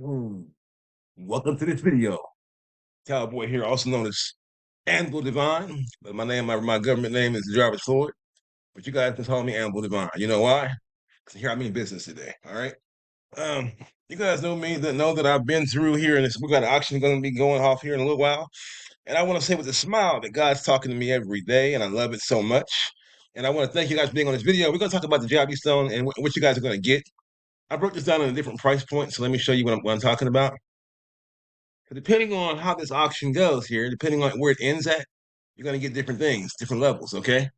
Ooh, welcome to this video. Cowboy here, also known as Anvil Divine. But my government name is Jarvis Floyd. But you guys can call me Anvil Divine. You know why? Because here I'm in business today. All right. Um, you guys know me that know that I've been through here, and we got an auction going to be going off here in a little while. And I want to say with a smile that God's talking to me every day, and I love it so much. And I want to thank you guys for being on this video. We're going to talk about the JIB Stone and what you guys are going to get. I broke this down in a different price point, so let me show you what I'm talking about. Depending on how this auction goes here, depending on where it ends at, you're gonna get different things, different levels. Okay.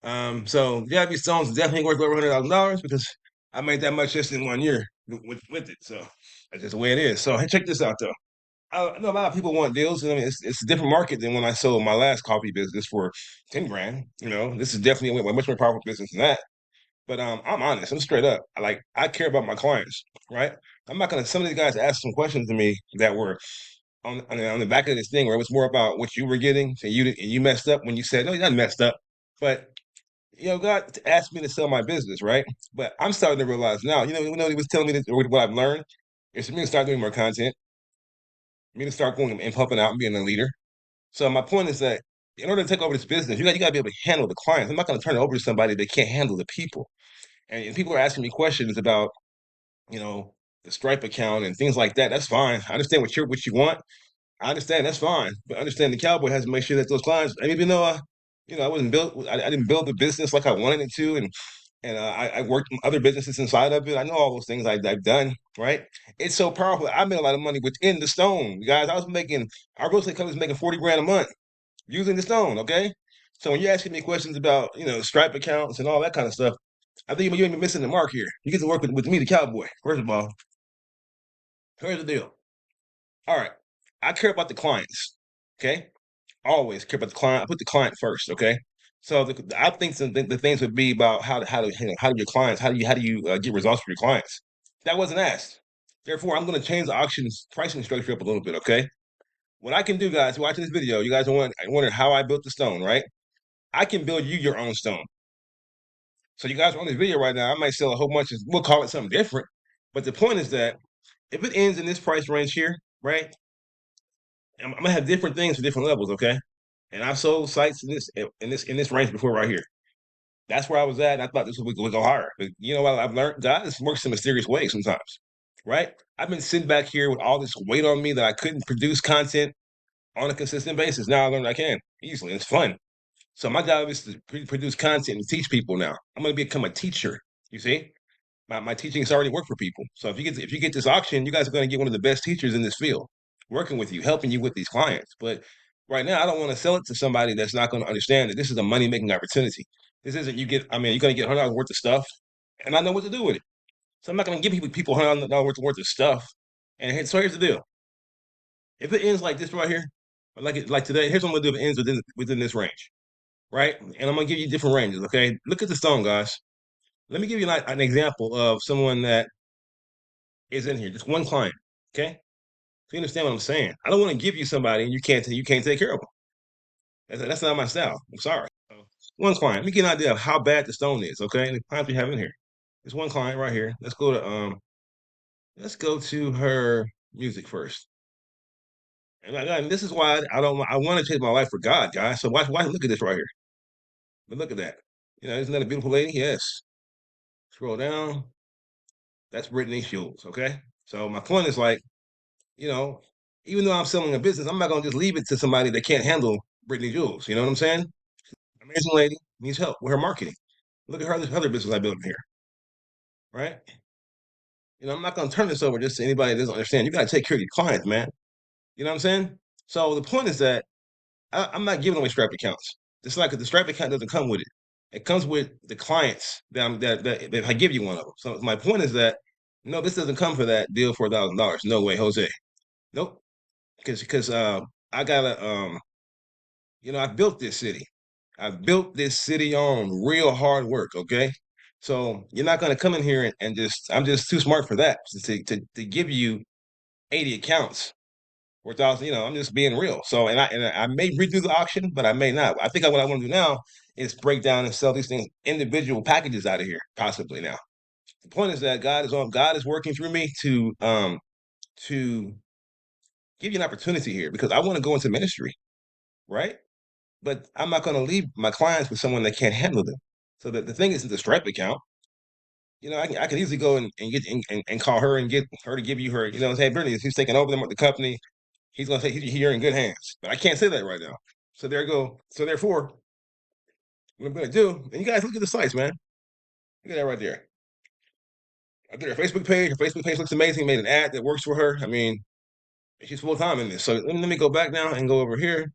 So JIB Stone's definitely worth over $100,000 because I made that much just in 1 year with it. So that's just the way it is. So hey, check this out though. I know a lot of people want deals. I mean, it's a different market than when I sold my last coffee business for 10 grand. You know, this is definitely a much more powerful business than that. But I'm honest. I'm straight up. I care about my clients, right? I'm not gonna. Some of these guys asked some questions to me that were on the back of this thing where it was more about what you were getting, and you messed up when you said no, you not messed up, but God asked me to sell my business, right? But I'm starting to realize now, he was telling me that what I've learned is for me to start doing more content, me to start going and pumping out and being a leader. So my point is that in order to take over this business, you got to be able to handle the clients. I'm not going to turn it over to somebody that can't handle the people. And people are asking me questions about, you know, the Stripe account and things like that. That's fine. I understand what you want. I understand that's fine, but understand the cowboy has to make sure that those clients, and even though I wasn't built, I didn't build the business like I wanted it to, and I worked in other businesses inside of it. I know all those things I've done, right? It's so powerful. I made a lot of money within the stone, guys. Our real estate company was making 40 grand a month using the stone. Okay, so when you're asking me questions about Stripe accounts and all that kind of stuff, I think you're even missing the mark here. You get to work with me, the cowboy. First of all, here's the deal. All right, I care about the clients. Okay, always care about the client. I put the client first. Okay, so I think the things would be about how do your clients how do you get results for your clients. That wasn't asked. Therefore, I'm going to change the auction's pricing structure up a little bit. Okay, what I can do, guys, watching this video, you guys wonder how I built the stone, right? I can build you your own stone. So you guys are on this video right now. I might sell a whole bunch of. We'll call it something different, but the point is that if it ends in this price range here, right? I'm gonna have different things for different levels. Okay, and I've sold sites in this range before right here. That's where I was at. And I thought this would go higher. But you know what I've learned? God works in mysterious ways sometimes, right? I've been sitting back here with all this weight on me that I couldn't produce content on a consistent basis. Now I learned I can easily. It's fun. So my job is to produce content and teach people now. I'm going to become a teacher. You see? My teaching has already worked for people. So if you get this auction, you guys are going to get one of the best teachers in this field, working with you, helping you with these clients. But right now, I don't want to sell it to somebody that's not going to understand that this is a money making opportunity. This isn't you get. I mean, you're going to get $100 worth of stuff, and I know what to do with it. So I'm not going to give people $100 worth of stuff. And so here's the deal: if it ends like this right here, like today, here's what I'm going to do. If it ends within this range, right? And I'm going to give you different ranges. Okay, look at the stone, guys. Let me give you an example of someone that is in here, just one client. Okay, so you understand what I'm saying? I don't want to give you somebody and you can't take care of them. That's not my style. I'm sorry. So, one client. Let me get an idea of how bad the stone is. Okay, and the clients we have in here. There's one client right here. Let's go to her music first. And this is why I don't. I want to change my life for God, guys. So why look at this right here? But look at that. Isn't that a beautiful lady? Yes. Scroll down. That's Brittany Shields. Okay. So my point is you know, even though I'm selling a business, I'm not gonna just leave it to somebody that can't handle Brittany Jules. You know what I'm saying? Amazing lady needs help with her marketing. Look at her other business I built here, right? I'm not gonna turn this over just to anybody that doesn't understand. You gotta take care of your clients, man. You know what I'm saying? So the point is that I'm not giving away Stripe accounts. Just like the Stripe account doesn't come with it. It comes with the clients that I give you one of them. So my point is that no, this doesn't come for that deal for $1,000. No way, Jose. Nope. Because I gotta I built this city. I built this city on real hard work. Okay, so you're not gonna come in here and just I'm just too smart for that to give you 80 accounts or 1,000. I'm just being real. So and I may redo the auction, but I may not. I think what I want to do now is break down and sell these things individual packages out of here, possibly now. The point is that God is working through me to to give you an opportunity here because I want to go into ministry, right? But I'm not going to leave my clients with someone that can't handle them. So the thing isn't the Stripe account. I can easily go and get and call her and get her to give you her, hey, Brittany, if he's taking over the company, he's going to say you're in good hands. But I can't say that right now. So there you go. So therefore, what I'm going to do, and you guys look at the sites, man. Look at that right there. I did her Facebook page. Her Facebook page looks amazing. Made an ad that works for her. I mean, she's full time in this. So let me go back now and go over here.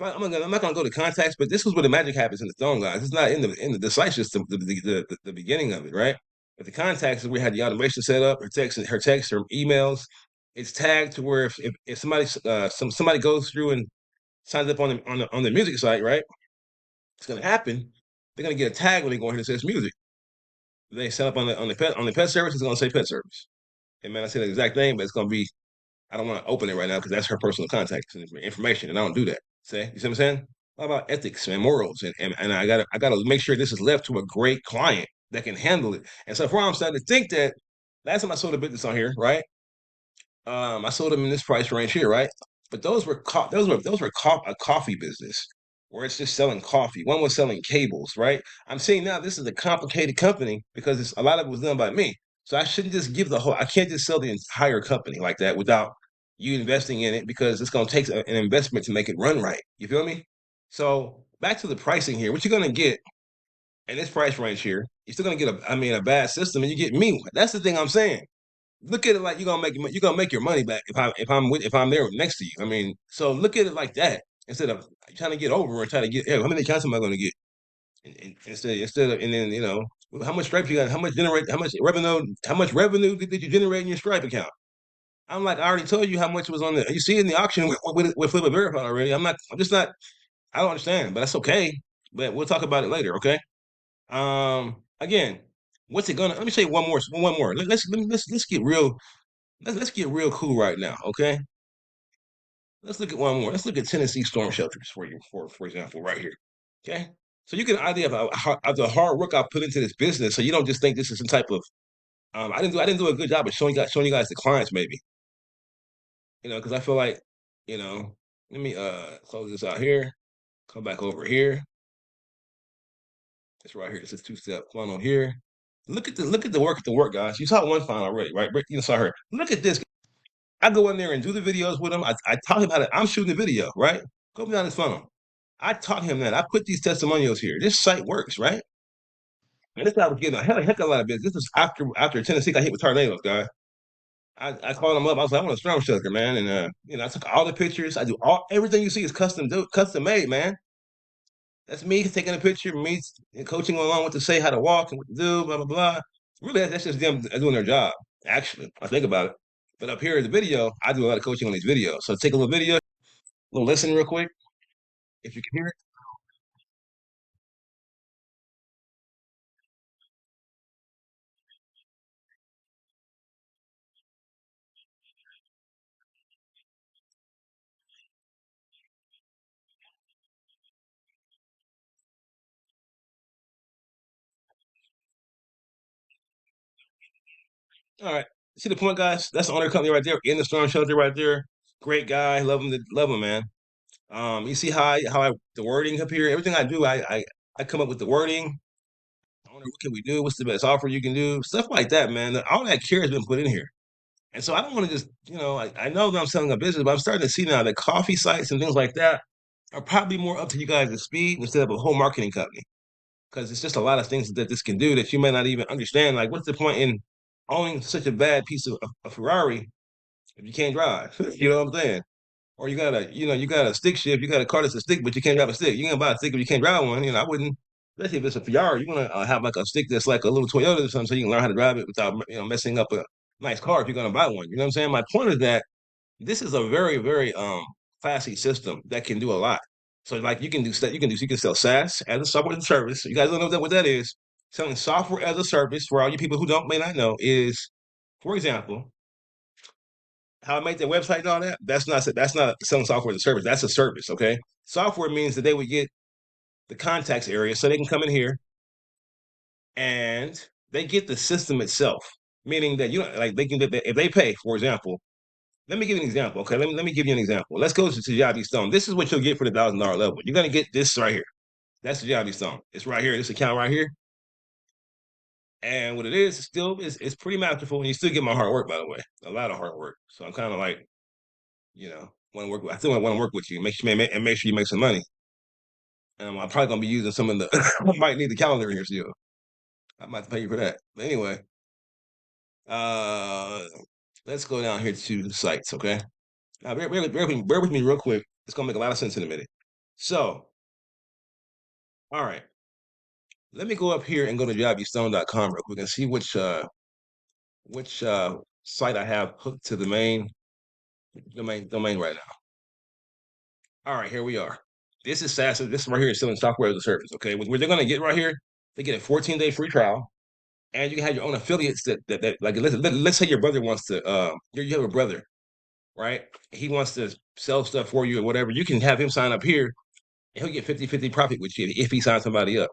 I'm not gonna go to contacts, but this was where the magic happens in the Stone, guys. It's not in the site system, the beginning of it, right? But the contacts is where we had the automation set up, her emails. It's tagged to where if somebody goes through and signs up on the music site, right? It's gonna happen. They're gonna get a tag when they go in here that says music. They set up on the pet service, it's gonna say pet service. And man, I say the exact thing, but it's gonna be I don't want to open it right now because that's her personal contact information, and I don't do that. Say, you see what I'm saying? What about ethics and morals? And I gotta make sure this is left to a great client that can handle it. And so far I'm starting to think that last time I sold a business on here, right? I sold them in this price range here, right? But those were a coffee business where it's just selling coffee. One was selling cables, right? I'm saying now this is a complicated company because a lot of it was done by me. So I shouldn't just give the whole. I can't just sell the entire company like that without you investing in it because it's going to take an investment to make it run right. You feel me? So back to the pricing here. What you're going to get in this price range here, you're still going to get a bad system, and you get me. That's the thing I'm saying. Look at it like you're gonna make your money back if I'm there next to you. I mean, so look at it like that instead of trying to get over and try to get. Hey, how many accounts am I going to get? Instead of and then how much Stripe you got? How much revenue did you generate in your Stripe account? I'm like I already told you how much was on the. You see in the auction with Flippa verified already. I'm just not. I don't understand, but that's okay. But we'll talk about it later. Okay. Again, what's it gonna? Let me say one more. One more. Let's get real. Let's get real cool right now, okay? Let's look at one more. Let's look at Tennessee storm shelters for you, for example, right here. Okay, so you get an idea of the hard work I put into this business, so you don't just think this is some type of I didn't do a good job of showing you guys the clients, maybe because I feel like you know. Let me close this out here. Come back over here. It's right here. This is two-step funnel here. Look at the work, guys. You saw one funnel already, right? You saw her. Look at this. I go in there and do the videos with him. I taught him how to. I'm shooting the video, right? Go down his funnel. I taught him that. I put these testimonials here. This site works, right? And this guy was getting a heck of a lot of business. This was after Tennessee got hit with tornadoes, guy. I called him up. I was like, I want a storm shelter, man. And I took all the pictures. I do everything you see is custom made, man. That's me taking a picture, me coaching along what to say, how to walk, and what to do, blah blah blah. Really, that's just them doing their job. Actually, I think about it. But up here in the video, I do a lot of coaching on these videos. So take a little video, a little listen real quick, if you can hear it. All right. See the point, guys? That's the owner company right there in the storm shelter right there. Great guy. Love him, man. You see how the wording up here, everything I do, I come up with the wording. Owner, what can we do? What's the best offer you can do? Stuff like that, man. All that care has been put in here. And so I don't want to just, I know that I'm selling a business, but I'm starting to see now that coffee sites and things like that are probably more up to you guys' speed instead of a whole marketing company. Because it's just a lot of things that this can do that you may not even understand. Like, what's the point in owning such a bad piece of a Ferrari if you can't drive? You know what I'm saying? Or you got a stick shift, you got a car that's a stick, but you can't drive a stick. You can buy a stick if you can't drive one. I wouldn't, especially if it's a Ferrari, you want to have like a stick that's like a little Toyota or something, so you can learn how to drive it without messing up a nice car if you're gonna buy one. You know what I'm saying? My point is that this is a very, very classy system that can do a lot. So like you can sell SaaS as a software as a service. You guys don't know what that is. Selling software as a service for all you people who don't may not know is, for example, how I make their website and all that. That's not selling software as a service. That's a service. Okay. Software means that they would get the contacts area so they can come in here and they get the system itself. meaning that you know, like they can if they pay, for example. Let me give you an example. Okay, let me give you an example. Let's go to JIB Stone. This is what you'll get for the $1,000 level. You're gonna get this right here. That's the JIB Stone. It's right here. This account right here. And what it is, it's pretty masterful. And you still get my hard work, by the way, a lot of hard work. So I'm kind of like, want to work. I still want to work with you. Make sure you make some money. I'm probably gonna be using some of the. I might need the calendar here still. I might have to pay you for that. But anyway, uh, let's go down here to the sites. Okay, now bear with me real quick. It's gonna make a lot of sense in a minute. So, all right, let me go up here and go to jibstone.com real quick and see which site I have hooked to the main domain right now. All right, here we are. This is SaaS. This right here is selling software as a service. Okay, what they're gonna get right here, they get a 14-day free trial, and you can have your own affiliates that like let's say your brother wants to you have a brother, right? He wants to sell stuff for you or whatever. You can have him sign up here, and he'll get 50-50 profit with you if he signs somebody up.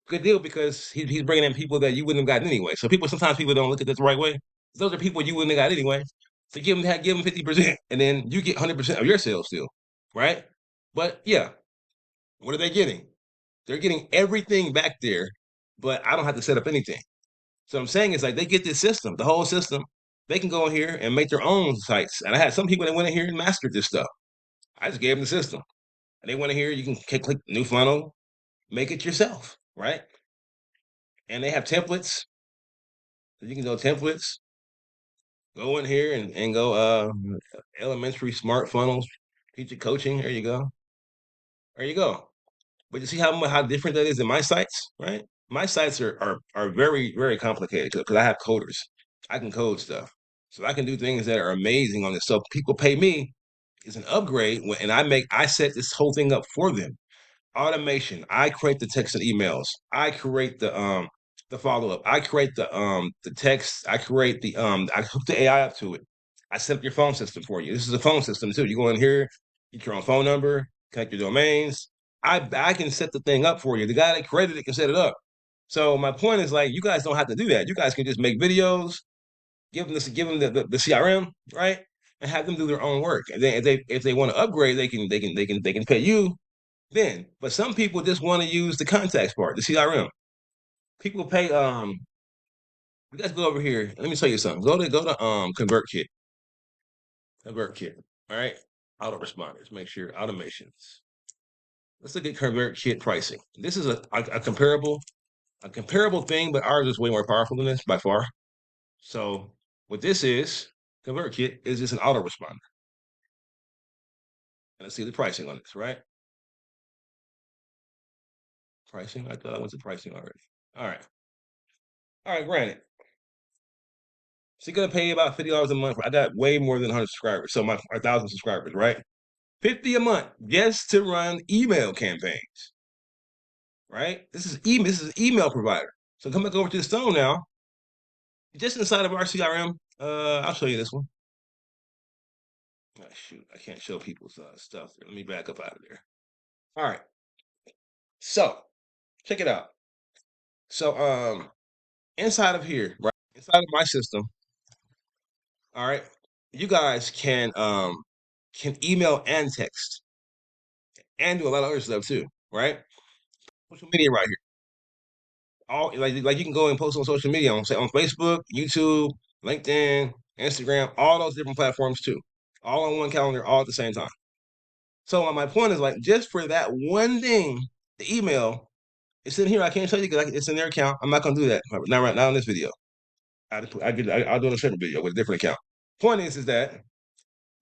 Good deal because he's bringing in people that you wouldn't have gotten anyway. So sometimes people don't look at this the right way. Those are people you wouldn't have got anyway. So give them 50%, and then you get 100% of your sales still, right? But yeah, what are they getting? They're getting everything back there, but I don't have to set up anything. So what I'm saying is like they get this system, the whole system. They can go in here and make their own sites. And I had some people that went in here and mastered this stuff. I just gave them the system. And they went in here, you can click new funnel, make it yourself, right? And they have templates. So you can go templates, go in here and go elementary smart funnels, teacher coaching. There you go. There you go. But you see how different that is in my sites, right? My sites are very, very complicated because I have coders. I can code stuff. So I can do things that are amazing on this. So people pay me is an upgrade and I set this whole thing up for them. Automation. I create the text and emails. I create the follow-up. I create the text. I create I hook the AI up to it. I set up your phone system for you. This is a phone system too. You go in here, get your own phone number, connect your domains. I can set the thing up for you. The guy that created it can set it up. So my point is like you guys don't have to do that. You guys can just make videos, give them the CRM, right? And have them do their own work. And then if they want to upgrade, they can pay you then. But some people just want to use the contacts part, the CRM. People pay you guys go over here. Let me tell you something. Go to ConvertKit. ConvertKit. All right. Autoresponders. Make sure automations. Let's look at ConvertKit pricing. This is a comparable thing, but ours is way more powerful than this by far. So what this is, ConvertKit is just an autoresponder. And let's see the pricing on this, right? Pricing. I thought I went to pricing already. All right. All right, granted. She's gonna pay about $50 a month. I got way more than 100 subscribers, so my 1,000 subscribers, right? 50 a month just to run email campaigns, right? This is email provider. So come back over to the Stone now. Just inside of our CRM, I'll show you this one. Oh, shoot, I can't show people's stuff. Let me back up out of there. All right. So check it out. So inside of here, right? Inside of my system, all right, you guys can email and text and do a lot of other stuff too, right? Social media right here. All like you can go and post on social media on say on Facebook, YouTube, LinkedIn, Instagram, all those different platforms too. All on one calendar, all at the same time. So my point is like just for that one thing, the email, it's in here. I can't show you because it's in their account. I'm not gonna do that. Not right now in this video. I'll do a separate video with a different account. Point is that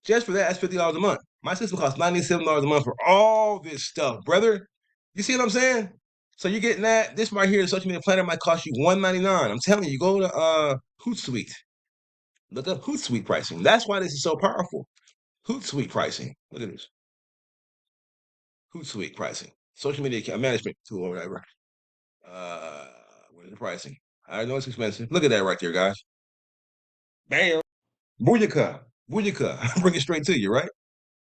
just for that, that's $50 a month. My system costs $97 a month for all this stuff, brother. You see what I'm saying? So you're getting that. This right here, the social media planner might cost you $199. I'm telling you, go to Hootsuite. Look up Hootsuite pricing. That's why this is so powerful. Hootsuite pricing. Look at this. Hootsuite pricing. Social media management tool or whatever. Where's the pricing? I know it's expensive. Look at that right there, guys. Bam. Booyaka. Booyaka. Bring it straight to you, right?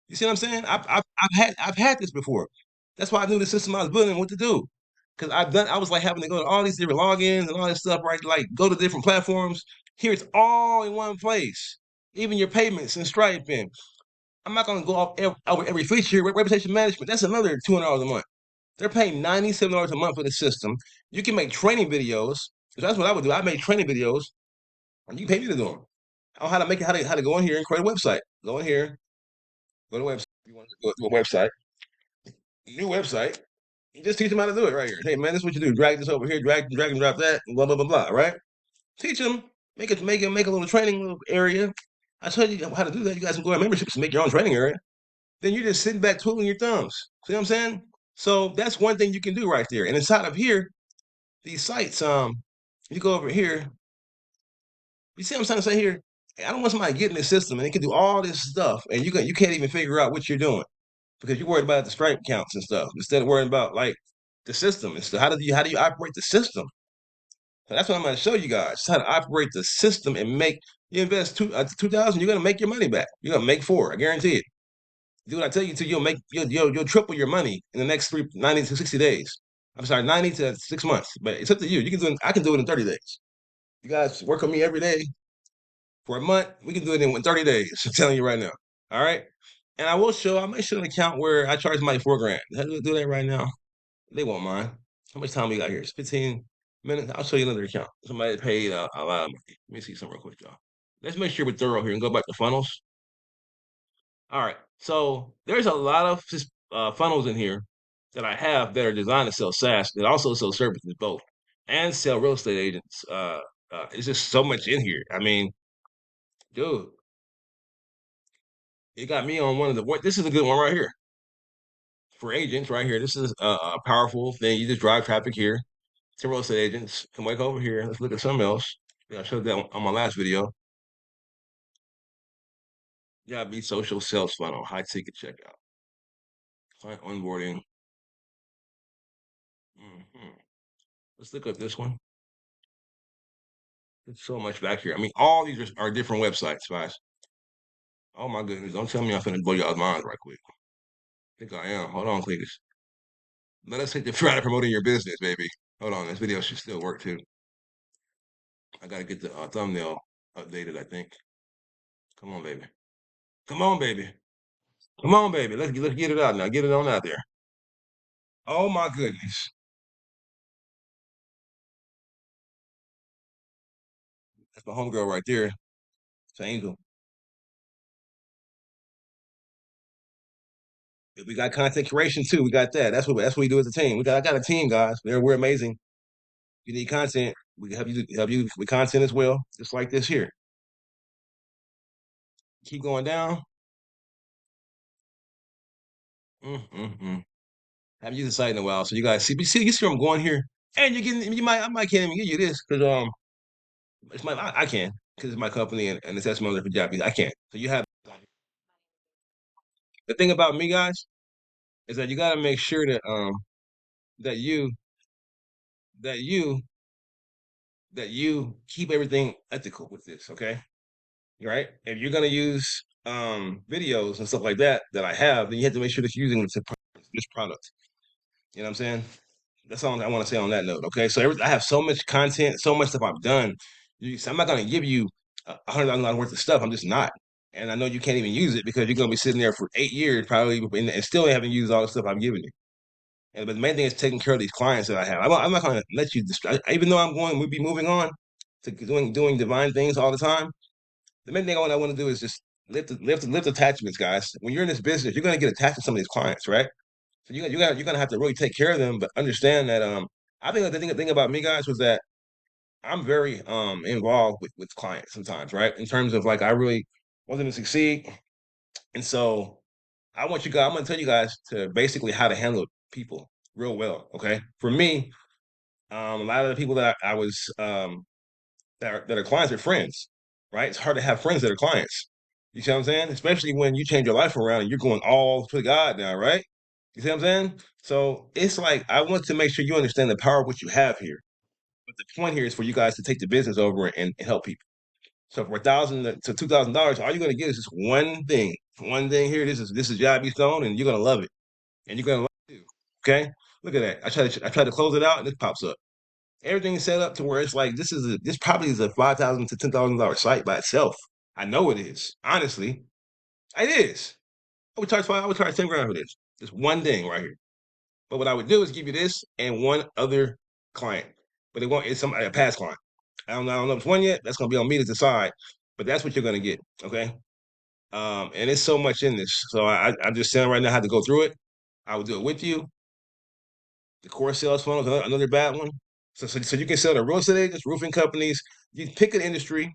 You see what I'm saying? I've had this before. That's why I knew the system I was building what to do. because I was like having to go to all these different logins and all this stuff, right? Like go to different platforms. Here it's all in one place. Even your payments and Stripe, and I'm not gonna go over every feature. Reputation management, that's another $200 a month. They're paying $97 a month for the system. You can make training videos. So that's what I would do. I make training videos, and you can pay me to do them. On how to make it, how to go in here and create a website. Go in here, go to a website. You want to go to a website, new website. You just teach them how to do it right here. Hey man, this is what you do. Drag this over here, drag and drop that, and blah blah blah blah. Right? Teach them, make a little training little area. I tell you how to do that. You guys can go to memberships and make your own training area. Then you're just sitting back twiddling your thumbs. See what I'm saying? So that's one thing you can do right there. And inside of here, these sites, you go over here, you see what I'm trying to say here? I don't want somebody getting this system and they can do all this stuff and you can't even figure out what you're doing because you're worried about the Stripe counts and stuff instead of worrying about like the system and stuff. How do you operate the system? So that's what I'm going to show you guys how to operate the system and make you invest 2,000, you're going to make your money back. You're going to make four, I guarantee it. Do what I tell you to, you'll triple your money in the next 90 to 60 days. I'm sorry, 90 to 6 months, but it's up to you. You can do it. I can do it in 30 days. You guys work on me every day for a month. We can do it in 30 days. I'm telling you right now. All right. And I may show an account where I charge somebody 4 grand. How do that right now? They won't mind. How much time we got here? It's 15 minutes. I'll show you another account. Somebody paid a lot of money. Let me see something real quick, y'all. Let's make sure we're thorough here and go back to funnels. All right. So there's a lot of funnels in here that I have that are designed to sell SaaS that also sell services both and sell real estate agents. It's just so much in here. I mean, dude, it got me on one of the. This is a good one right here for agents right here. This is a powerful thing. You just drive traffic here to real estate agents. Come back over here. Let's look at something else. Yeah, I showed that on my last video. JIB social sales funnel, high ticket checkout, client onboarding. Let's look at this one. There's so much back here. I mean, all these are different websites, guys. Oh my goodness! Don't tell me I'm finna blow y'all's minds right quick. I think I am. Hold on, clickers. Let us take the try to promoting your business, baby. Hold on, this video should still work too. I gotta get the thumbnail updated, I think. Come on, baby. Come on, baby. Come on, baby. Let's get it out now. Get it on out there. Oh my goodness. That's my homegirl right there. It's Angel. We got content creation too. We got that. That's what we do as a team. I got a team, guys. We're amazing. You need content. We can help you with content as well, just like this here. Keep going down. Mm-mm-mm. Haven't used the site in a while, so you guys you see where I'm going here, and you're getting I might can't even give you this because it's I can because it's my company and it's testimony for Japanese. I can't. So you have the thing about me, guys, is that you got to make sure that that you that you that you keep everything ethical with this. Okay, right? If you're gonna use videos and stuff like that I have, then you have to make sure that you're using this product. You know what I'm saying? That's all I want to say on that note. Okay, so I have so much content, so much stuff I've done. I'm not gonna give you $100,000 worth of stuff. I'm just not. And I know you can't even use it because you're gonna be sitting there for 8 years probably, and still haven't used all the stuff I'm giving you. But the main thing is taking care of these clients that I have. I'm not gonna let you even though we'll be moving on to doing divine things all the time. The main thing I want to do is just lift attachments, guys. When you're in this business, you're gonna get attached to some of these clients, right? So you're gonna have to really take care of them, but understand that I think the thing about me, guys, was that I'm very involved with clients sometimes, right? In terms of like I really want them to succeed. And so I'm gonna tell you guys to basically how to handle people real well. Okay. For me, a lot of the people that I was that are clients are friends, right? It's hard to have friends that are clients. You see what I'm saying? Especially when you change your life around and you're going all to God now, right? You see what I'm saying? So it's like I want to make sure you understand the power of what you have here. But the point here is for you guys to take the business over and help people. So for $1,000 to $2,000, all you're gonna get is just one thing. One thing here. This is JIB Stone, and you're gonna love it. And you're gonna love it too. Okay. Look at that. I try to close it out and it pops up. Everything's set up to where it's like this probably is a $5,000 to $10,000 site by itself. I know it is. Honestly, it is. I would charge 10 grand for this. This one thing right here. But what I would do is give you this and one other client. But it's a past client. I don't know if it's one yet. That's gonna be on me to decide. But that's what you're gonna get. Okay. And it's so much in this. So I'm just saying right now how to go through it. I will do it with you. The core sales funnel is another bad one. So you can sell to real estate agents, roofing companies. You pick an industry.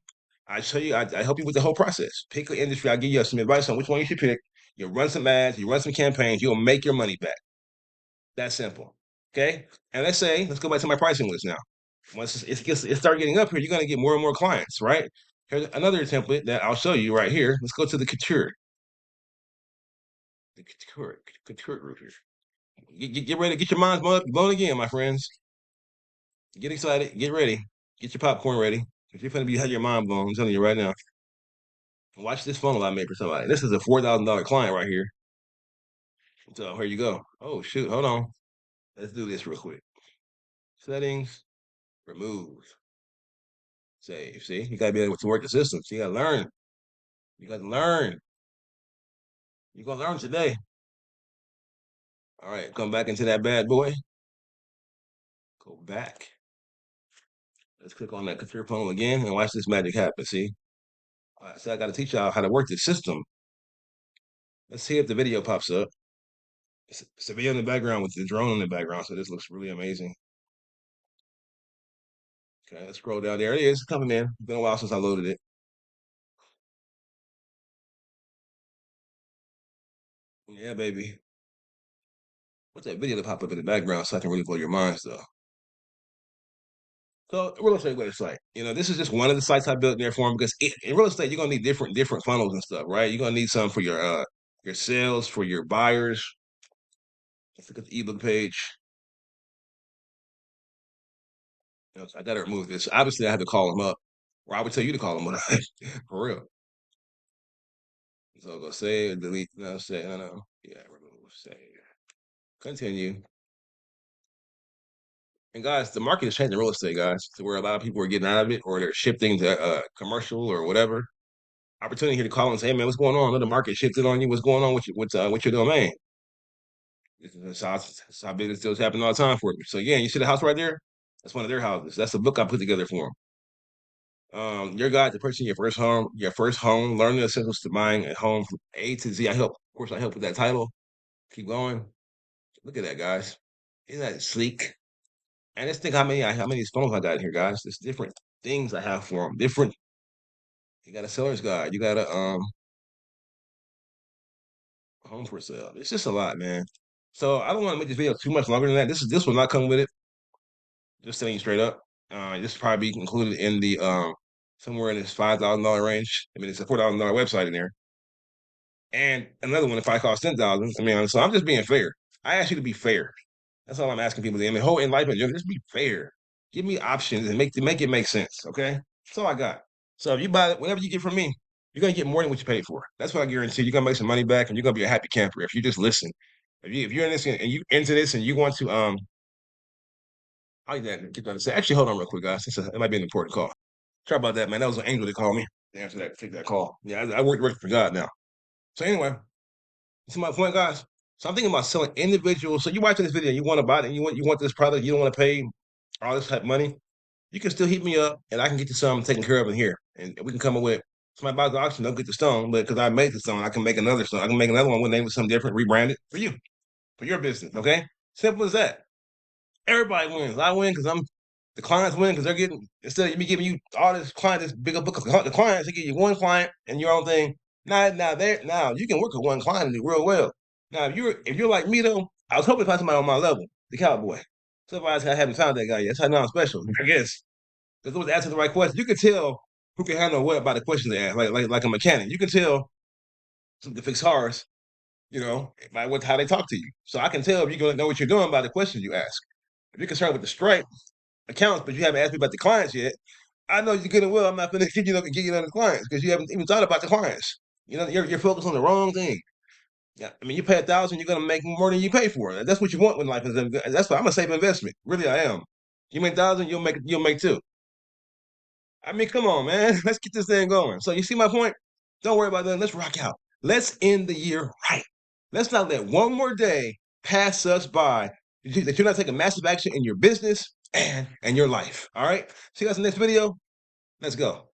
I show you. I help you with the whole process. Pick an industry. I give you some advice on which one you should pick. You run some ads. You run some campaigns. You'll make your money back. That simple. Okay. And let's go back to my pricing list now. Once it start getting up here, you're gonna get more and more clients, right? Here's another template that I'll show you right here. Let's go to the couture. The couture group here. Get ready. Get your minds blown again, my friends. Get excited. Get ready. Get your popcorn ready. If you're gonna have your mind blown, I'm telling you right now. Watch this funnel I made for somebody. This is a $4,000 client right here. So here you go. Oh shoot, hold on. Let's do this real quick. Settings, remove, save. See, you gotta be able to work the system. So you gotta learn. You gotta learn. You're gonna learn today. All right, come back into that bad boy. Go back. Let's click on that couture funnel again and watch this magic happen. See? All right, so I gotta teach y'all how to work the system. Let's see if the video pops up. It's a video in the background with the drone in the background, so this looks really amazing. Okay, let's scroll down. There it is. It's coming in. It's been a while since I loaded it. Yeah, baby. What's that video to pop up in the background so I can really blow your minds, though? So real estate website, this is just one of the sites I built in there for them because in real estate you're gonna need different funnels and stuff, right? You're gonna need some for your sales, for your buyers. Let's look at the ebook page. So I gotta remove this. Obviously, I have to call them up, or I would tell you to call them up for real. So I'll go save, delete, no, save, no, yeah, remove, save, continue. And guys, the market is changing real estate, guys, to where a lot of people are getting out of it, or they're shifting to commercial or whatever. Opportunity here to call and say, hey man, what's going on? The market shifted on you. What's going on with your domain? It's how business deals happen all the time for me. So yeah, you see the house right there? That's one of their houses. That's the book I put together for them. Your guide to purchasing your first home, learn the essentials to buying a home from A to Z. Of course, I help with that title. Keep going. Look at that, guys. Isn't that sleek? And let's think how many funnels I got here, guys. There's different things I have for them. Different. You got a seller's guide. You got a home for sale. It's just a lot, man. So I don't want to make this video too much longer than that. This will not come with it. Just telling you straight up. This will probably be included in the somewhere in this $5,000 range. I mean, it's a $4,000 website in there. And another one if I cost 10,000. I mean, so I'm just being fair. I ask you to be fair. That's all I'm asking people to do. I mean, whole enlightenment, just be fair. Give me options and make it make sense. Okay, that's all I got. So if you buy whatever you get from me, you're gonna get more than what you paid for. That's what I guarantee. You're gonna make some money back, and you're gonna be a happy camper if you just listen. If you're in this and you into this and you want to I get that to say. Actually, hold on real quick, guys. It might be an important call. Sorry about that, man. That was an angel that called me. To answer that, take that call. Yeah, I work for God now. So anyway, this is my point, guys. So I'm thinking about selling individuals. So you're watching this video, you want to buy it, and you want this product, you don't want to pay all this type of money. You can still hit me up, and I can get you some taken care of in here, and we can come up with. Somebody buys the auction, don't get the stone, but because I made the stone, I can make another stone. I can make another one with name with something different, rebrand it for you, for your business. Okay, simple as that. Everybody wins. I win because I'm the clients win because they're getting instead of me giving you all this this bigger book of the clients, they give you one client and your own thing. Now you can work with one client and do real well. Now if you're like me though, I was hoping to find somebody on my level, the cowboy. So I haven't found that guy yet. That's how I know I'm special, I guess. Because it was asking the right question. You can tell who can handle what by the questions they ask, like a mechanic. You can tell to fix cars, by how they talk to you. So I can tell if you're gonna know what you're doing by the questions you ask. If you're concerned with the stripe accounts, but you haven't asked me about the clients yet, I know you're good and well. I'm not going to give you none of the clients because you haven't even thought about the clients. You're focused on the wrong thing. Yeah, I mean, you pay 1,000, you're gonna make more than you pay for. That's what you want when life is. That's why I'm a safe investment. Really, I am. You make 1,000, you'll make two. I mean, come on, man. Let's get this thing going. So you see my point? Don't worry about that. Let's rock out. Let's end the year right. Let's not let one more day pass us by that you're not taking massive action in your business and your life. All right. See you guys in the next video. Let's go.